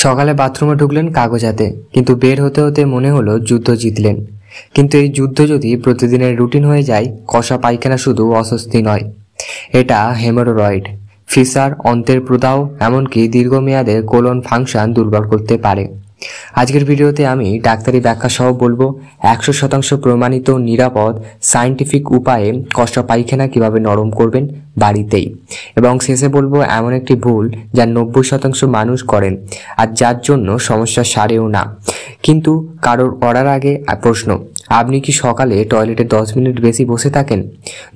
সকালে বাথরুমে ঢুকলেন কাগজ হাতে, কিন্তু বের হতে হতে মনে হলো যুদ্ধ জিতলেন। কিন্তু এই যুদ্ধ যদি প্রতিদিনের রুটিন হয়ে যায়, কষা পায়খানা শুধু অস্বস্তি নয়, এটা হেমোরয়েড, ফিসার, অন্ত্রের প্রদাহ, এমনকি দীর্ঘমেয়াদে কোলন ফাংশন দুর্বল করতে পারে। আজকের ভিডিওতে আমি ডাক্তারি ব্যাখ্যা সহ বলবো 100% প্রমাণিত নিরাপদ সায়েন্টিফিক উপায়ে কষা পায়খানা কিভাবে নরম করবেন বাড়িতেই, এবং শেষে বলবো এমন একটি ভুল যা 90% মানুষ করেন আর যার জন্য সমস্যা সারেও না। কিন্তু কারোর করার আগে প্রশ্ন, আপনি কি সকালে টয়লেটে 10 মিনিট বেশি বসে থাকেন?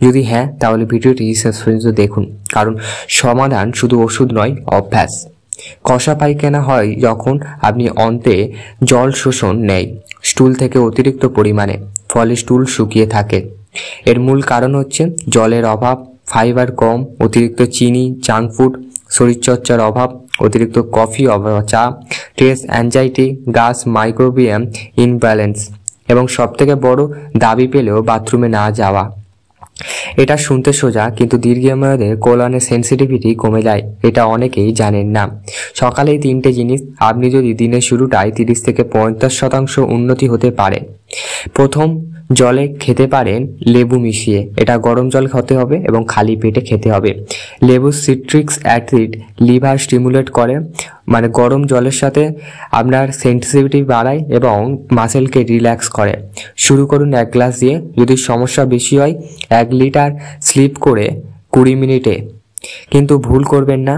যদি হ্যাঁ, তাহলে ভিডিওটি শেষ পর্যন্ত দেখুন, কারণ সমাধান শুধু ওষুধ নয়, অভ্যাস। কষা পায়খানা হয় যখন আপনি অন্তে জল শোষণ নেয় স্টুল থেকে অতিরিক্ত পরিমাণে, ফলে স্টুল শুকিয়ে থাকে। এর মূল কারণ হচ্ছে জলের অভাব, ফাইবার কম, অতিরিক্ত চিনি, জাঙ্ক ফুড, শরীরচর্চার অভাব, অতিরিক্ত কফি অথবা চা, স্ট্রেস, অ্যাংজাইটি, গ্যাস, মাইক্রোবিয়াম ইনব্যালেন্স, এবং সবথেকে বড় দাবি পেলেও বাথরুমে না যাওয়া। এটা শুনতে সোজা, কিন্তু দীর্ঘমেয়াদে কোলনের সেন্সিটিভিটি কমে যায়, এটা অনেকেই জানেন না। সকালে এই 3টে জিনিস আপনি যদি দিনের শুরুটায় 30 থেকে 50% উন্নতি হতে পারে। প্রথম, জলে খেতে পারেন লেবু মিশিয়ে। এটা গরম জল খেতে হবে এবং খালি পেটে খেতে হবে। লেবু সিট্রিক্স অ্যাসিড লিভার স্টিমুলেট করে, মানে গরম জলের সাথে আপনার সেন্সিটিভিটি বাড়ায় এবং মাসেলকে রিল্যাক্স করে। শুরু করুন 1 গ্লাস দিয়ে, যদি সমস্যা বেশি হয় 1 লিটার স্লিপ করে 20 মিনিটে। কিন্তু ভুল করবেন না,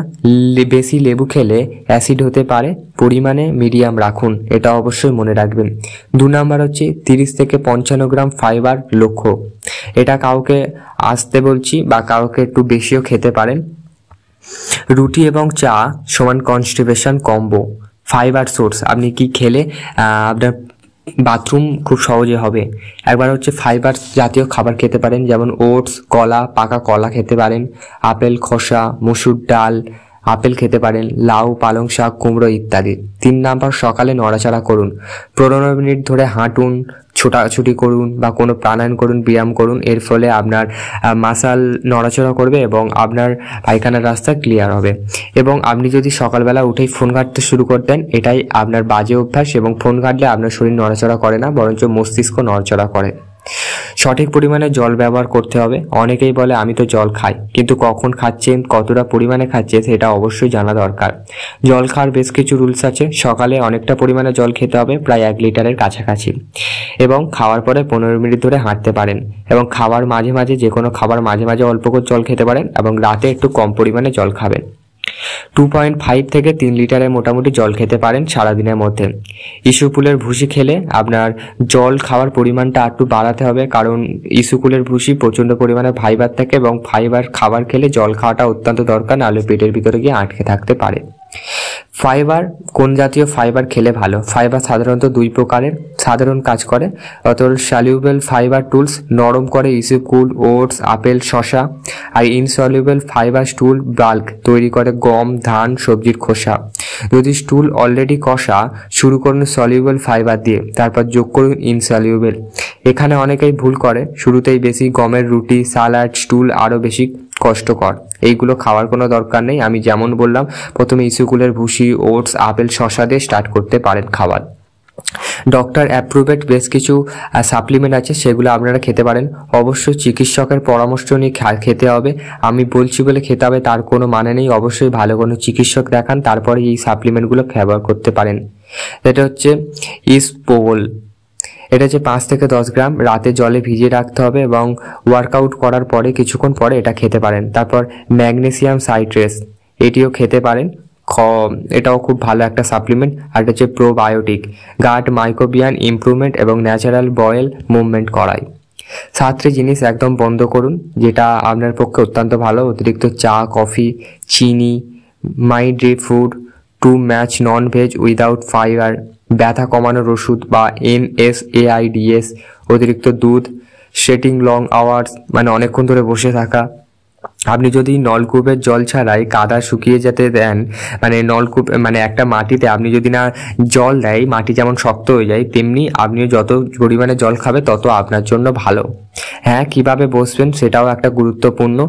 বেশি লেবু খেলে অ্যাসিড হতে পারে, পরিমাণে মিডিয়াম রাখুন, এটা অবশ্যই মনে রাখবেন। 2 নাম্বার হচ্ছে 30 থেকে 55 গ্রাম ফাইবার লক্ষ্য। এটা কাউকে আসতে বলছি বা কাউকে একটু বেশিও খেতে পারেন। রুটি এবং চা সমান কনস্টিপেশন কম্বো। ফাইবার সোর্স, আপনি কি খেলে আপনার বাথরুম খুব সহজে হবে। একবার হচ্ছে ফাইবার জাতীয় খাবার খেতে পারেন, যেমন ওটস, কলা, পাকা কলা খেতে পারেন, আপেল, খোসা, মসুর ডাল, আপেল খেতে পারেন, লাউ, পালং শাক, কুমড়ো ইত্যাদি। 3 নাম্বার, সকালে নড়াচড়া করুন। 15 মিনিট ধরে হাঁটুন, ছোটাছুটি করুন বা কোনো প্রাণায়াম করুন, ব্যায়াম করুন। এর ফলে আপনার মাসল নড়াচড়া করবে এবং আপনার পায়খানার রাস্তা ক্লিয়ার হবে। এবং আপনি যদি সকালবেলা উঠেই ফোন ঘাঁটতে শুরু করতেন, এটাই আপনার বাজে অভ্যাস, এবং ফোন ঘাঁটলে আপনার শরীর নড়াচড়া করে না, বরঞ্চ মস্তিষ্ক নড়াচড়া করে। সঠিক পরিমাণে জল ব্যবহার করতে হবে। অনেকেই বলে আমি তো জল খাই, কিন্তু কখন খাচ্ছেন, কতটা পরিমাণে খাচ্ছে সেটা অবশ্যই জানা দরকার। জল খাওয়ার বেশ কিছু রুলস আছে। সকালে অনেকটা পরিমাণে জল খেতে হবে, প্রায় 1 লিটারের কাছাকাছি, এবং খাওয়ার পরে 15 মিনিট ধরে হাঁটতে পারেন, এবং খাবার মাঝে মাঝে, যে কোনো খাবার মাঝে মাঝে অল্প করে জল খেতে পারেন, এবং রাতে একটু কম পরিমাণে জল খাবেন। 2.5 থেকে 3 লিটারের মোটামুটি জল খেতে পারেন সারাদিনের মধ্যে। ইসুকুলের ভুসি খেলে আপনার জল খাওয়ার পরিমাণটা একটু বাড়াতে হবে, কারণ ইসুকুলের ভুসি প্রচণ্ড পরিমাণে ফাইবার থাকে, এবং ফাইবার খাবার খেলে জল খাওয়াটা অত্যন্ত দরকার, নাহলে পেটের ভিতরে গিয়ে আটকে থাকতে পারে। ফাইবার, কোন জাতীয় ফাইবার খেলে ভালো? ফাইবার সাধারণত 2 প্রকারের সাধারণ কাজ করে। অতএব সলিউবল ফাইবার টুলস নরম করে ইসুকুল, ওটস, আপেল, শসা। আর ইনসলিউবল ফাইবার স্টুল বাল্ক তৈরি করে গম, ধান, সবজির খোসা। যদি স্টুল অলরেডি কষা, শুরু করুন সলিউবল ফাইবার দিয়ে, তারপর যোগ করুন ইনসলিউবল। এখানে অনেকেই ভুল করে, শুরুতেই বেশি গমের রুটি, সালাড, স্টুল আরও বেশি কষ্টকর। এইগুলো খাওয়ার কোনো দরকার নেই। আমি যেমন বললাম, প্রথমে ইসুকুলের ভুসি, ওটস, আপেল, শসা দিয়ে স্টার্ট করতে পারেন খাবার। ডক্টর অ্যাপ্রুভেড বেশ কিছু সাপ্লিমেন্ট আছে, সেগুলো আপনারা খেতে পারেন। অবশ্যই চিকিৎসকের পরামর্শ নিয়ে খেতে হবে। আমি বলছি বলে খেতে হবে তার কোনো মানে নেই। অবশ্যই ভালো কোনো চিকিৎসক দেখান, তারপরে এই সাপ্লিমেন্টগুলো ব্যবহার করতে পারেন। এটা হচ্ছে ইসপোল। এটা হচ্ছে 5 থেকে 10 গ্রাম, রাতে জলে ভিজিয়ে রাখতে হবে, এবং ওয়ার্কআউট করার পরে কিছুক্ষণ পরে এটা খেতে পারেন। তারপর ম্যাগনেসিয়াম সাইট্রেস, এটিও খেতে পারেন, এটাও খুব ভালো একটা সাপ্লিমেন্ট। আর এটা হচ্ছে প্রোবায়োটিক, গাট মাইক্রোবিয়াম ইমপ্রুভমেন্ট এবং ন্যাচারাল বয়েল মুভমেন্ট করায়। 7টি জিনিস একদম বন্ধ করুন, যেটা আপনার পক্ষে অত্যন্ত ভালো। অতিরিক্ত চা, কফি, চিনি, মাইড্রি food, too much non veg without fibre, ব্যথা কমানোর ওষুধ বা NSAIDs, অতিরিক্ত দুধ, সেটিং লং আওয়ার্স, মানে অনেকক্ষণ ধরে বসে থাকা, আপনি যদি নলকূপের জল ছাড়াই কাদা শুকিয়ে যেতে দেন, মানে নলকূপ মানে একটা মাটিতে আপনি যদি না জল দেয়, মাটি যেমন শক্ত হয়ে যায়, তেমনি আপনিও যত পরিমাণে জল খাবে তত আপনার জন্য ভালো। হ্যাঁ, কিভাবে বসবেন সেটাও একটা গুরুত্বপূর্ণ।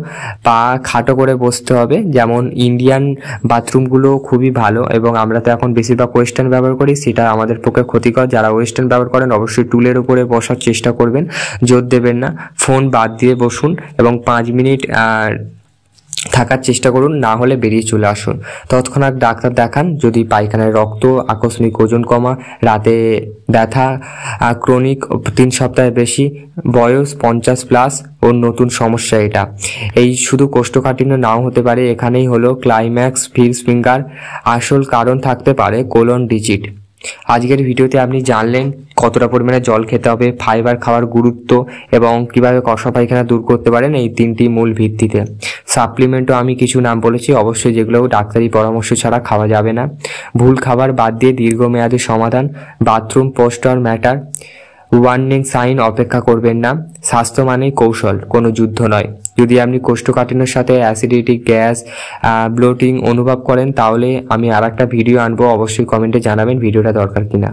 পা খাটো করে বসতে হবে, যেমন ইন্ডিয়ান বাথরুমগুলো খুবই ভালো, এবং আমরা তো এখন বেশিরভাগ ওয়েস্টার্ন ব্যবহার করি, সেটা আমাদের পক্ষে ক্ষতিকর। যারা ওয়েস্টার্ন ব্যবহার করেন অবশ্যই টুলের উপরে বসার চেষ্টা করবেন, জোর দেবেন না, ফোন বাদ দিয়ে বসুন এবং 5 মিনিট থাকার চেষ্টা করুন, না হলে বেরিয়ে চলে আসুন। তৎক্ষণাৎ ডাক্তার দেখান যদি পায়খানায় রক্ত, আকস্মিক ওজন কমা, রাতে ব্যথা, ক্রনিক 3 সপ্তাহের বেশি, বয়স 50+ ও নতুন সমস্যা এটা। এই শুধু কোষ্ঠকাঠিন্য নাও হতে পারে, এখানেই হলো ক্লাইম্যাক্স ফিঙ্গার, আসল কারণ থাকতে পারে কোলন ডিজিট। আজকের ভিডিওতে আপনি জানলেন কতটা পরিমাণে জল খেতে হবে, ফাইবার খাওয়ার গুরুত্ব এবং কিভাবে কষা পায়খানা দূর করতে পারেন এই 3টি মূল ভিত্তিতে। সাপ্লিমেন্টও আমি কিছু নাম বলেছি, অবশ্যই যেগুলো ডাক্তারি পরামর্শ ছাড়া খাওয়া যাবে না। ভুল খাবার বাদ দিয়ে দীর্ঘমেয়াদী সমাধান, bathroom poster matter, warning sign অপেক্ষা করবেন না। স্বাস্থ্য মানেই কৌশল, কোনো যুদ্ধ নয়। যদি আপনি কোষ্ঠকাঠিন্যের সাথে অ্যাসিডিটি, গ্যাস, ব্লোটিং অনুভব করেন, তাহলে আমি আরেকটা ভিডিও আনবো, অবশ্যই কমেন্টে জানাবেন ভিডিওটা দরকার কিনা।